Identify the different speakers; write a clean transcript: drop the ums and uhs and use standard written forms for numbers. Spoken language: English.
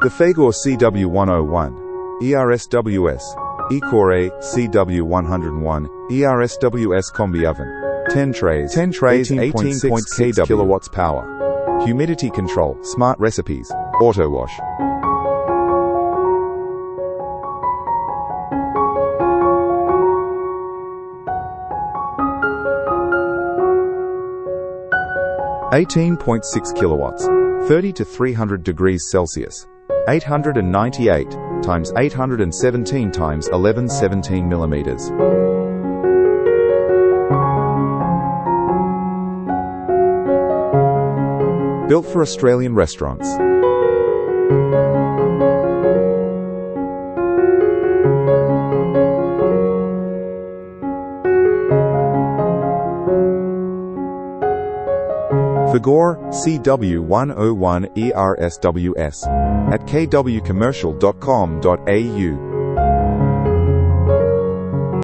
Speaker 1: The Fagor CW-101ERSWS iKORE CW-101ERSWS Combi oven. 10 trays, 18.6 kilowatts power. Humidity control, smart recipes, auto wash. (18.6 kilowatts, 30 to 300 degrees Celsius, 898 times 817 times 1117 millimeters. Built for Australian restaurants. Fagor CW-101ERSWS at kwcommercial.com.au